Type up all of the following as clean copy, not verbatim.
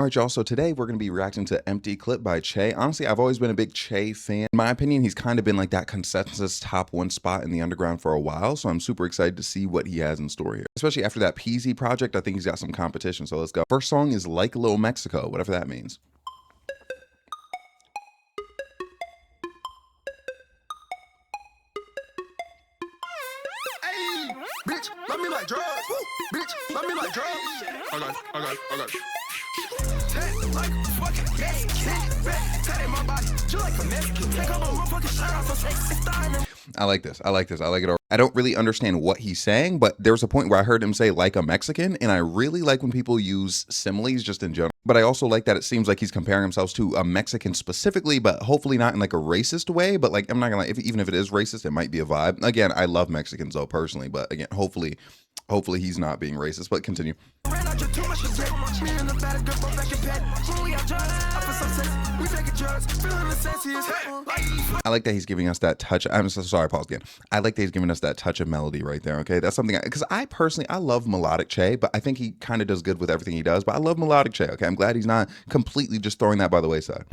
All right, y'all. So today we're going to be reacting to Empty Clip by Che. Honestly, I've always been a big Che fan. In my opinion, he's kind of been like that consensus top one spot in the underground for a while. So I'm super excited to see what he has in store here. Especially after that PZ project, I think he's got some competition. So let's go. First song is Like Little Mexico, whatever that means. Hey, bitch, love me like drugs. Woo, bitch, love me like drugs. I got. Like fucking Mexican, my body, just like a Mexican. Take off my fucking shirt off, so sexy. I like this. I like it. I don't really understand what he's saying, but there's a point where I heard him say like a Mexican, and I really like when people use similes just in general. But I also like that it seems like he's comparing himself to a Mexican specifically, but hopefully not in like a racist way. But like, I'm not gonna lie, even if it is racist, it might be a vibe. Again, I love Mexicans though personally, but again, hopefully he's not being racist. But continue. I like that he's giving us that touch. I'm so sorry, pause again. I like that he's giving us that touch of melody right there. Okay, that's something because I personally love melodic Che, but I think he kind of does good with everything he does. But I love melodic Che. Okay, I'm glad he's not completely just throwing that by the wayside.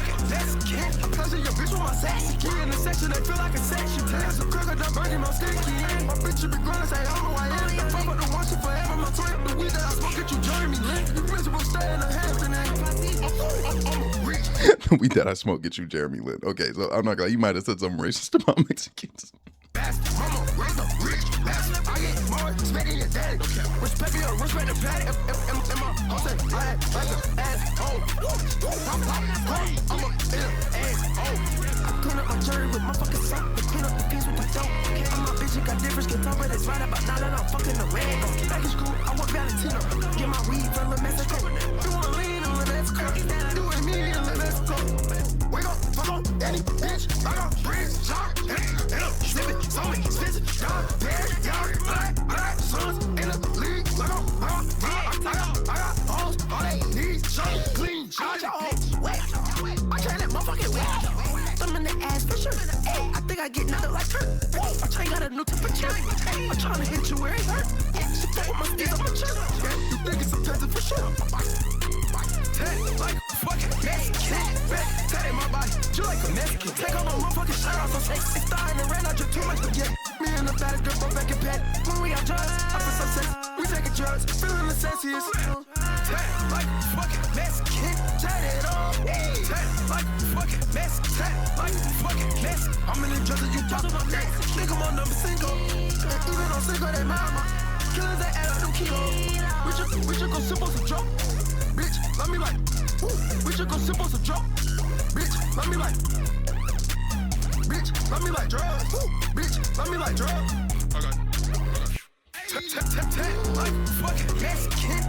We that I smoke get you Jeremy Lin. Okay, so I'm not gonna. You might have said something racist about Mexicans. I think I get nothing like her. I try got a new temperature. I'm trying to hit you where it hurt. She fuck with my steez on my chest. You think it's some testing for sure. Like fucking Mexican. Tatted my body, just like a Mexican. Take off my motherfucking shirt off, so sexy. Starting to ran out, just too much to get. Me and the baddest girl from back in bed. When we got drugs, I feel so sick. We taking drugs, feeling the sexiest. Like fucking Mexican. Tatted on. Like fucking Mexican. Like fucking Mexican. I'm in the drugs and you talk about that. Nigga, my number single. Even on single, they mama. Killers that add up them kilos. We should go sip on some dope. Bitch, let me like. We should go sip on some dope. Bitch, let me like. Bitch, let me like drugs. Bitch, let me like drugs. Like fucking Mexican.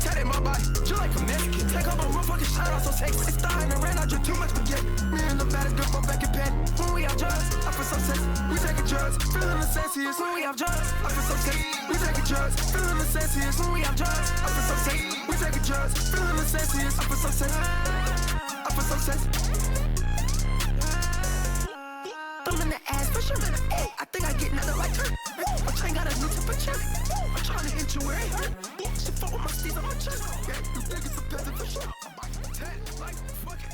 Tatted my body, just like a Mexican. Take off my motherfucking shirt off, so sexy. Starting to ran out, just too much to get. Me and the baddest girl from back in bed. When we have drugs, I feel so sexy. We taking drugs, feeling the sexiest. When we have drugs, I feel so sexy. We taking drugs, feeling the sexiest. When we have drugs, I feel so sexy. We taking drugs, feeling the sexiest. I feel so sexy. I feel so sexy. Thumb in the ass for sure. I think I get nothing like her. My chain got a new temperature. I'm trying to hit you where it hurt. She fuck with my steez on my chest. You think it's a peasant for sure. Like fucking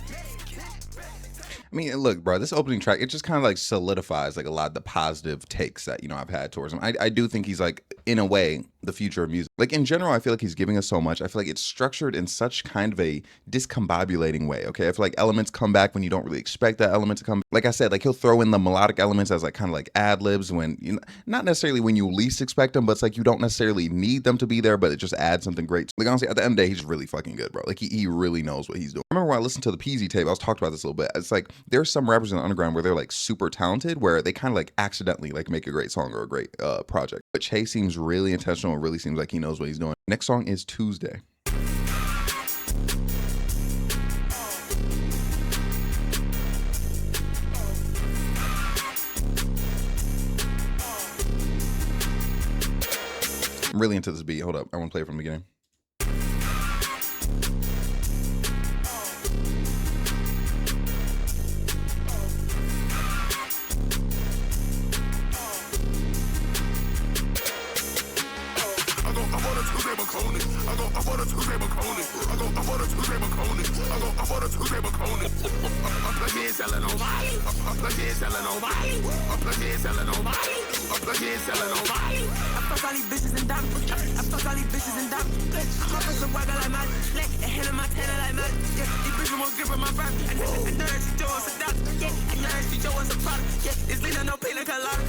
I mean, look, bro, this opening track, it just kind of like solidifies like a lot of the positive takes that, you know, I've had towards him. I do think he's like, in a way, the future of music. Like in general, I feel like he's giving us so much. I feel like it's structured in such kind of a discombobulating way. Okay. I feel like elements come back when you don't really expect that element to come. Like I said, like he'll throw in the melodic elements as like kind of like ad libs when, you know, not necessarily when you least expect them, but it's like you don't necessarily need them to be there, but it just adds something great. Like honestly, at the end of the day, he's really fucking good, bro. Like he really knows what he's doing. I remember when I listened to the PZ tape, I was talking about this a little bit. It's like there's some rappers in the underground where they're like super talented, where they kind of like accidentally like make a great song or a great project. But Che seems really intentional. It really seems like he knows what he's doing. Next song is Tuesday. I'm really into this beat. Hold up. I want to play it from the beginning. I bought a Tuesday Baconis. I bought a Tuesday Baconis. I'm plugged in, selling on Molly. I'm plugged in, selling on Molly. I'm plugged in, selling on Molly. I'm plugged in, selling on Molly. I fuck all these bitches and diamonds. I fuck all these bitches and diamonds. I'm up as a wagger like my neck, and hand in my tanner like my. Yeah, these bitches won't grip in my breath. And nerd, she doing some dots. Yeah, and nerd, she doing some product. Yeah, it's leaning no pina colada.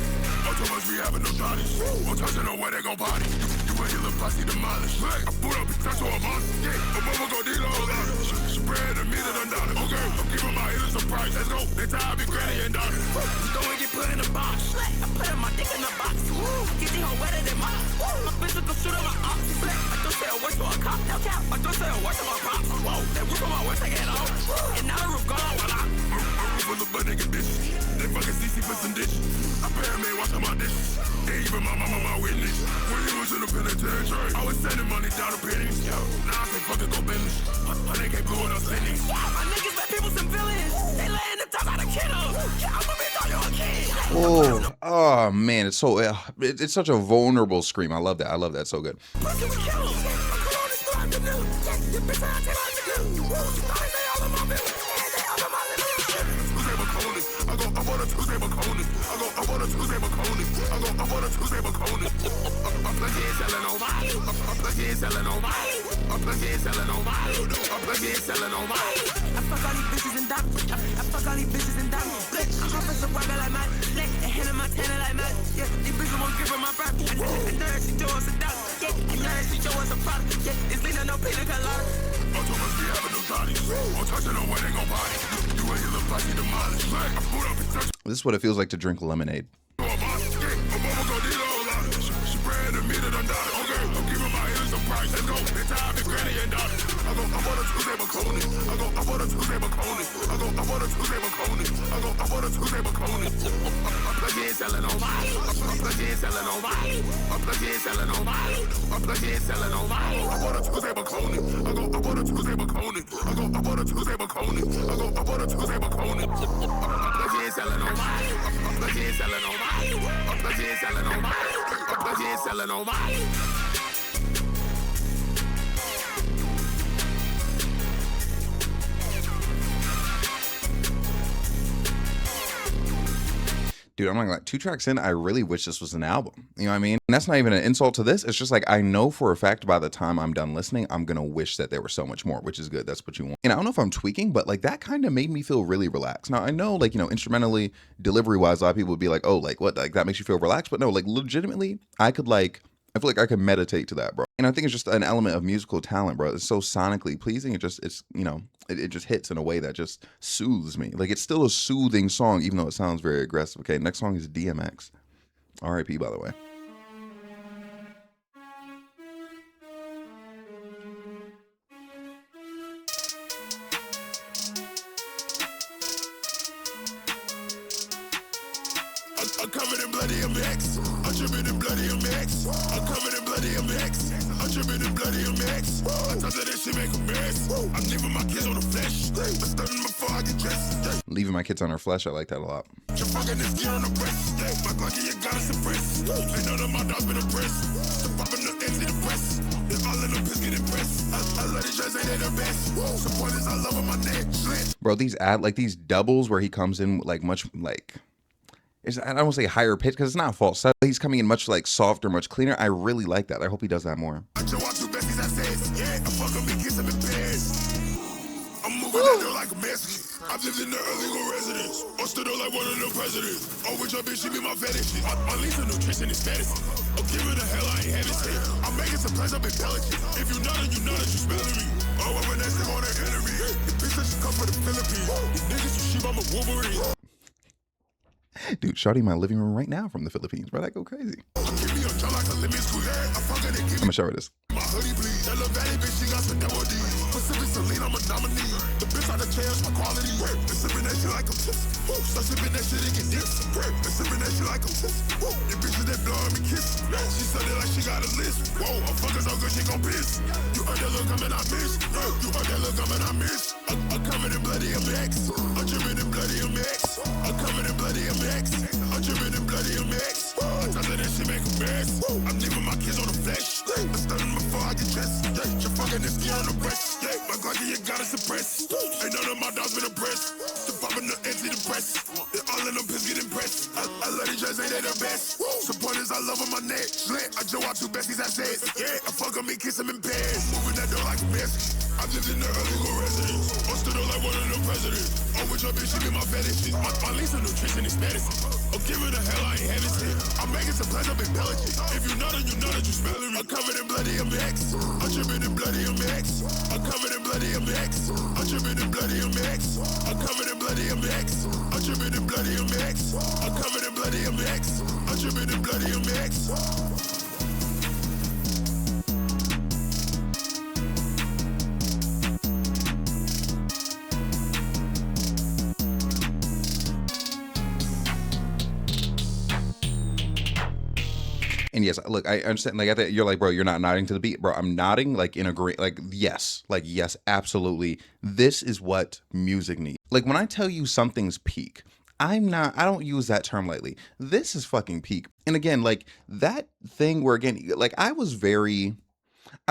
Oh, too much we having no shawties. Oh, touching on where they gon' party. You ain't your little pussy demolished. I put up a touch on a monster. Yeah, a mama gon' deal all that. She spread a meter than dollar. Okay, I'm giving my hitters a price. Let's go. They tired be granny and daughter. Just go and get put in the box. I put my dick in the box. Get these hoe wetter than mine. My bitch will go shoot on my ops. I don't say a word to a cop. I don't say a word to my pops. Whoa, that roof on my waist, I get off. And now the roof gone while I'm full of butt nigga bitches. They fucking CC for some dishes. I pay them, they washing my dishes. They even my mama my witness. When he was in the penitentiary, I was sending money down to pennies. Yo, now I say fucking go business. Honey can't blow it up pennies. My niggas let people some villains. They laying the top out of kiddos. I'm a bitch, all you a kid. Oh man, it's so it's such a vulnerable scream. I love that. I love that. So good. I bought a Tuesday Baconis. I bought a Tuesday Baconis. I bought a Tuesday Baconis. I'm plugged in, selling on Molly. I'm plugged in, selling on Molly. I'm plugged in, selling on Molly. I'm plugged in, selling on Molly. I fuck all these bitches and diamonds. I fuck all these bitches and diamonds. I'm off as a wagger like my neck, and hand in my tanner like my. Yeah, these bitches won't grip in my breath. And nerd, she doing some dots. Yeah, and nerd, she doing some product. Yeah, it's leaning no pina colada. Oh, too much we having no shawties. Oh, touching on where they gon' party. You ain't your little pussy demolished. I put up a touch. This is what it feels like to drink lemonade. Dude, I'm like 2 tracks in, I really wish this was an album. You know what I mean? And that's not even an insult to this. It's just like, I know for a fact by the time I'm done listening, I'm going to wish that there was so much more, which is good. That's what you want. And I don't know if I'm tweaking, but like that kind of made me feel really relaxed. Now, I know like, you know, instrumentally, delivery wise, a lot of people would be like, oh, like what? Like that makes you feel relaxed. But no, like legitimately, I feel like I could meditate to that, bro. And I think it's just an element of musical talent, bro. It's so sonically pleasing. It's, you know, it just hits in a way that just soothes me. Like it's still a soothing song, even though it sounds very aggressive. Okay, next song is DMX. R.I.P. by the way. I'm covered in bloody MX. I'm dripping in bloody MX. I'm covered in bloody MX. I'm dripping in bloody MX. I thought that this shit make a mess. I'm leaving my kids on the flesh. I'm stunning before I get dressed. Leaving my kids on her flesh. I like that a lot. You're fucking this gear on the breast. My Glocky, you gotta suppress. Ain't none of my dogs been impressed. The popping the ends in the press. They're all in the piss get impressed. I love these shots, ain't they the best? Supporters, I love on my neck. Bro, these doubles where he comes in like much like. I don't want to say higher pitch because it's not false. He's coming in much like softer, much cleaner. I really like that. I hope he does that more. I'm moving out there like a Mexican. I've lived in the illegal residence. I stood up like one of the presidents. Oh, with your bitch, she be my fetish. My Lisa nutrition is fantasy. Oh, give her the hell, I ain't having shit. I'm making some plans up in Pelican. If you not it, you smelling me. Oh, I'm an extra on the enemy. The bitch that she come from the Philippines. You niggas, you sheep, I'm a Wolverine. Dude, shawty my living room right now from the Philippines, bro. I go crazy. I'm gonna show her this. My hoodie bleed. That little valley bitch, she got some double D. Pacific Celine, I'm a nominee. The bitch out of chairs, my quality. The sipping that shit like I'm tips. Start sipping that shit and get dips. The sipping that shit like I'm tips. The bitches that blowing me kiss. She said it like she got a list. Whoa, I'm fucking so good she gon' piss. You heard that look, I'm in, I miss. You heard that look, I'm in, I miss. I'm covered in bloody MX. I'm dripping in bloody MX. I'm covered in bloody MX. I'm dripping in bloody MX. I thought that shit make a mess. I'm leaving my kids on the flesh. I'm stunning before I get dressed. You're fucking this gear on the breast. My Glocky, you gotta suppress. rest. Ain't none of my dogs been impressed. To poppin' the antidepressant. They all in them piss get impressed. I love these just ain't they the best. Support is I love on my neck. Slit, I just watch two besties I said. Yeah, I fuck on me, kiss him in bed. Moving that door like a biscuit. I lived in the illegal residence. Busted up like one of the presidents. I'm with your bitch, she be my fetish. My lease of nutrition is medicine. I'm giving the hell, I ain't having shit. I'm making some plans, I'm intelligent. If you know that you smelling me. I'm covered in bloody MX. I'm tripping in bloody MX. I'm covered in bloody MX. I'm tripping in bloody MX. I'm covered in bloody MX. I'm tripping in bloody MX. I'm covered in bloody MX. I'm tripping in bloody MX. And yes, look, I understand. Like, you're like, bro, you're not nodding to the beat, bro. I'm nodding, like, in agree. Like, yes, absolutely. This is what music needs. Like, when I tell you something's peak, I don't use that term lightly. This is fucking peak. And again, like, that thing where, again, like, I'd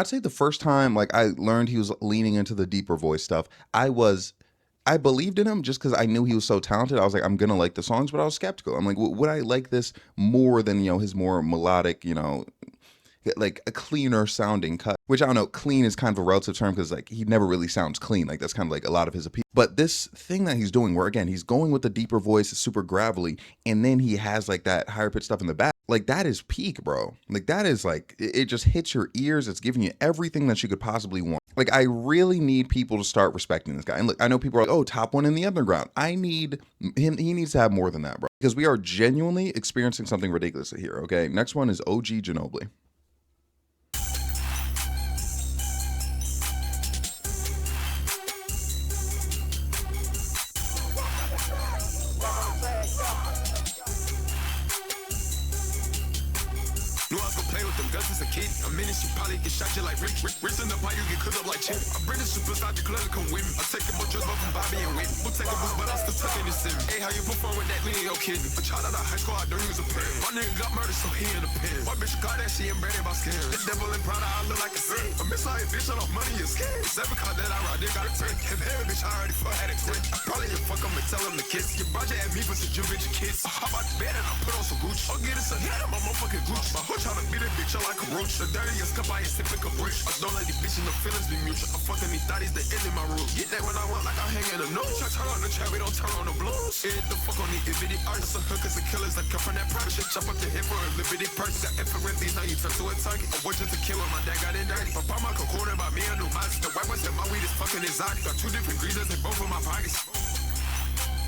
say the first time, like, I learned he was leaning into the deeper voice stuff, I believed in him just because I knew he was so talented. I was like, I'm gonna like the songs, but I was skeptical. I'm like, would I like this more than, his more melodic, like a cleaner sounding cut? Which I don't know, clean is kind of a relative term because like he never really sounds clean. Like that's kind of like a lot of his appeal. But this thing that he's doing, where again he's going with the deeper voice, it's super gravelly, and then he has like that higher pitched stuff in the back. Like that is peak, bro. Like that is like it just hits your ears. It's giving you everything that you could possibly want. Like I really need people to start respecting this guy. And look, I know people are like, oh, top one in the underground. I need him. He needs to have more than that, bro. Because we are genuinely experiencing something ridiculous here. Okay, next one is OGBI. Knew I was gonna play with them guns as a kid. A minute you probably get shot just like Rick. Wrist in the pie, you get cooked up like chip. I bring the superstar to club to come with me. I'm taking more drugs from Bobby and Whitney. We'll take a boost, but I'm still tucking this in. Hey, how you perform with that? We ain't your kid. A child out of high school, I don't use a pen. My nigga got murdered, so he in the pen. My bitch got that she ain't ready about scam. The devil and Prada, I look like a sin. I miss like a bitch, I don't money is scam. 7 car that I ride, they got a friend. If heavy bitch, I already fuck had a twin. I probably a fuck, I'ma tell him to kiss. Your budget at me for some bitch kids. I hop out the bed and I put on some Gucci. I'll get it some head on my motherfucking Gucci. My hood tryna beat a bitch up like a roach. The dirtiest cup I ain't sipping a bridge. I don't like these bitches, no feelings be mutual. I'm fucking these thotties, they end in my room. Get that when I want, like I'm hanging a nose. I turn on the trap, we don't turn on the blues. Hit the fuck on the itty artists. Some hookers and killers that come from that private shit. Chop up the hip for a liberty purse. Got infrared these, now you turn to a target. I was just a kid when my dad got it dirty. My papa cocoon about me, I knew my the white boy said my weed is fucking exotic. Got 2 different greasers in both of my pockets.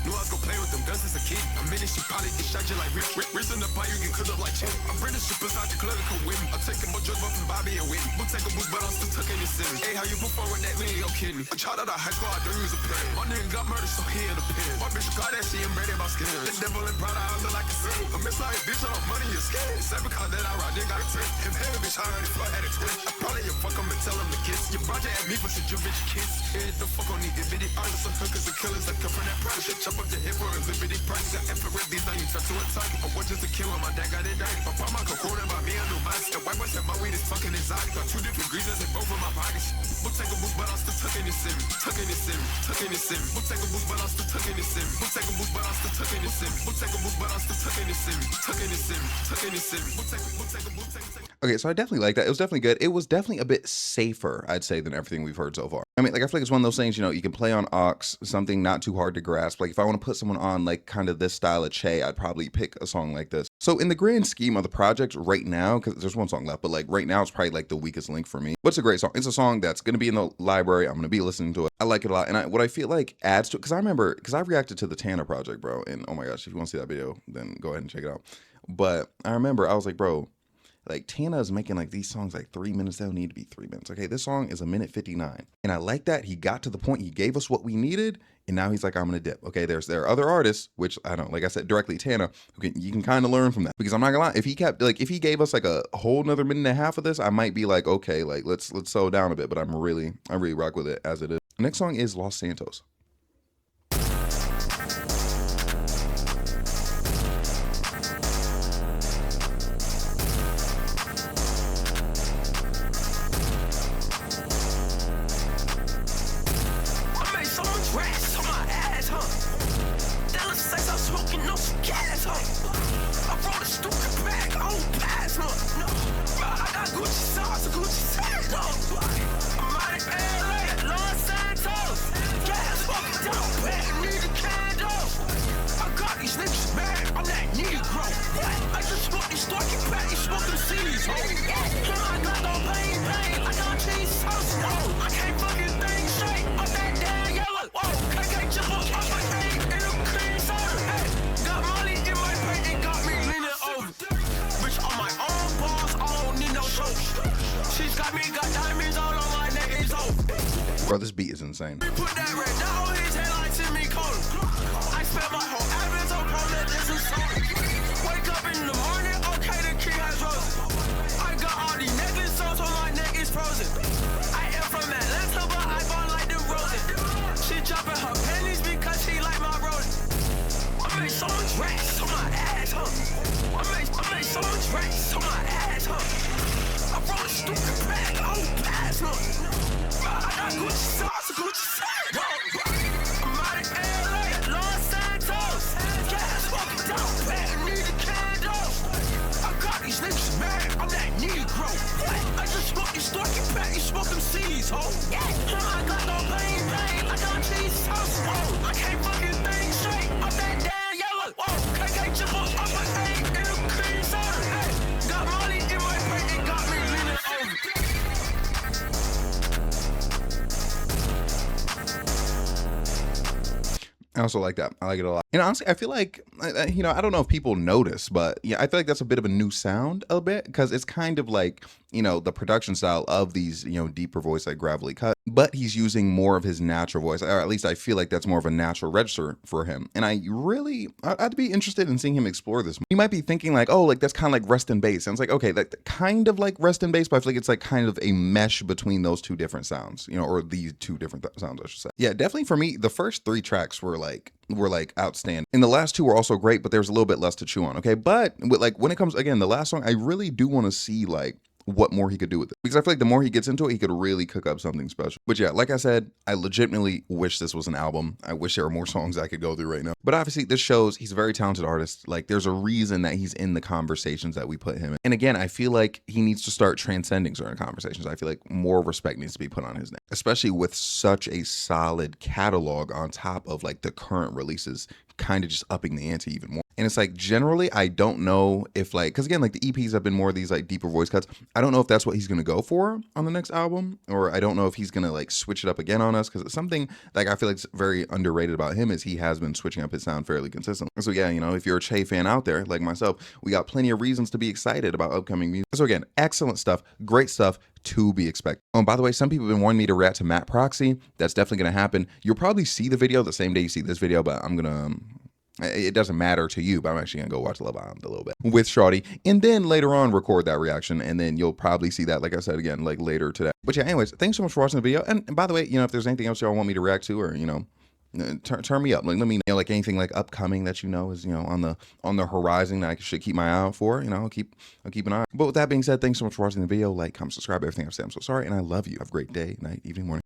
Knew I was gonna play with them guns as a kid. A minute you probably get shot just like Rick. Wrist in the pie, you get cooked up like chip. I bring the superstar to club to come with me. I'm taking more drugs from Bobby and Whitney. We'll take a boost, but I'm still tucking this in. Hey, how you perform with that? We ain't your kidney. A child out of high school, I don't use a pen. My nigga got murdered, so he in the pen. My bitch got that she ain't ready about skin. The devil and Prada, I look like a sin. I miss like a bitch, I don't money is scared. 7 car that I ride, they got a twin. If heavy bitch, I already fuck had a twin. I probably a fuck, I'ma tell him to kiss. Your project at me for some bitch kids. Hit the fuck on the bitty artists. Some hookers and killers that come from that private shit. Chop up the hip for a liberty price. Got infrared these, now you turn to a target. I was just a kid when my dad got it dirty. My papa cocoon about me, I knew my the white boy said my weed is fucking exotic. Got 2 different greasers in both of my pockets. We'll take a boost, but I'm still tucking this in. Tucking this in, tucking this in. We'll take a boost, but I'm still tucking this in. We'll take a boost, but I'm still tucking this in. We'll take a boost, but I'm still tucking this in. Tucking this in, tucking this in. We'll take a boost, take. Okay, so I definitely like that. It was definitely good. It was definitely a bit safer, I'd say, than everything we've heard so far. I mean, like, I feel like it's one of those things, you can play on aux, something not too hard to grasp. Like, if I want to put someone on, like, kind of this style of Che, I'd probably pick a song like this. So, in the grand scheme of the project right now, because there's one song left, but, like, right now, it's probably, like, the weakest link for me. But it's a great song. It's a song that's going to be in the library. I'm going to be listening to it. I like it a lot. And what I feel like adds to it, because I reacted to the Tana project, bro. And, oh my gosh, if you want to see that video, then go ahead and check it out. But I remember, I was like, bro, like Tana is making like these songs like 3 minutes. They don't need to be 3 minutes. Okay, this song is 1:59, and I like that he got to the point. He gave us what we needed, and now he's like, I'm gonna dip. Okay, there are other artists, which I don't, like I said, directly Tana, you can kind of learn from that, because I'm not gonna lie, if he gave us like a whole another minute and a half of this, I might be like, okay, like let's slow down a bit. But I really rock with it as it is. The next song is Los Santos. much rats on my ass, huh? That looks like I'm smoking no gas, huh? I brought a stupid bag, I don't pass, huh? No, I got Gucci sauce, Gucci sauce, no. I'm out of LA, Los Santos. Gas fucking down, bad, need a candle. I got these niggas mad, I'm that Negro. I just smoke these storky patties, smoking seeds, ho. I got no pain, I got cheese sauce, no. I can't fucking think straight, I'm that damn yellow, whoa. Can't jump up off my head in a cream soda, hey. Got money in my brain, it got me leaning over. Bitch, on my own balls, I don't need no show. She's got diamonds all on my neck, it's over. Bro, this beat is insane. Put that red down on his head like Timmy Cola. I spent my whole average on Cola, this is soda. Wake up in the morning, okay, the key has roses. I got all these necklaces, so my neck is frozen. I am from Atlanta, but I ball like the roses. She dropping her pennies because she like my roses. I made so much racks on my ass, huh? I made so much racks on my ass, huh? I brought a stupid bag, I don't pass, huh? I got Gucci sauce, Gucci sauce, I'm out of LA, Los Santos. Gas fucking down, bad, need a candle. I got these niggas mad, I'm that Negro. I just smoke these storky patties, smoke them seeds, ho. I got no pain, I got cheese sauce, whoa. I can't fucking think straight, I'm that damn yellow, whoa. Can't jump up off my head in a cream soda, hey. Got money in my brain, it got me leaning over. I also like that. I like it a lot. And honestly, I feel like, you know, I don't know if people notice, but yeah, I feel like that's a bit of a new sound a bit because it's kind of like, you know, the production style of these, you know, deeper voice, like gravelly cut, but he's using more of his natural voice, or at least I feel like that's more of a natural register for him. And I'd be interested in seeing him explore this. You might be thinking like, oh, like that's kind of like rest and bass. And it's like, okay, that kind of like rest and bass, but I feel like it's like kind of a mesh between those two different sounds, you know, or these two different sounds, I should say. Yeah, definitely for me, the first 3 tracks were like outstanding, and the last 2 were also great, but there's a little bit less to chew on. Okay, but like when it comes again, the last song, I really do want to see like what more he could do with it, because I feel like the more he gets into it, he could really cook up something special. But yeah, like I said, I legitimately wish this was an album. I wish there were more songs I could go through right now. But obviously this shows he's a very talented artist. Like there's a reason that he's in the conversations that we put him in. And again, I feel like he needs to start transcending certain conversations. I feel like more respect needs to be put on his name, especially with such a solid catalog on top of like the current releases, kind of just upping the ante even more. And it's like, generally, I don't know if like, because again, like the EPs have been more of these like deeper voice cuts. I don't know if that's what he's going to go for on the next album, or I don't know if he's going to like switch it up again on us, because it's something like I feel like it's very underrated about him is he has been switching up his sound fairly consistently. So yeah, you know, if you're a Che fan out there like myself, we got plenty of reasons to be excited about upcoming music. So again, excellent stuff, great stuff to be expected. Oh, and by the way, some people have been wanting me to react to Matt Proxy. That's definitely going to happen. You'll probably see the video the same day you see this video, but I'm going to... it doesn't matter to you, but I'm actually gonna go watch Love Island a little bit with Shawty, and then later on record that reaction, and then you'll probably see that, like I said, again, like later today. But yeah, anyways, thanks so much for watching the video. And by the way, you know, if there's anything else y'all want me to react to, or you know, turn me up. Like, let me know, like anything like upcoming that you know is, you know, on the horizon that I should keep my eye out for. You know, I'll keep an eye. But with that being said, thanks so much for watching the video. Like, comment, subscribe, everything I've said. I'm so sorry, and I love you. Have a great day, night, evening, morning.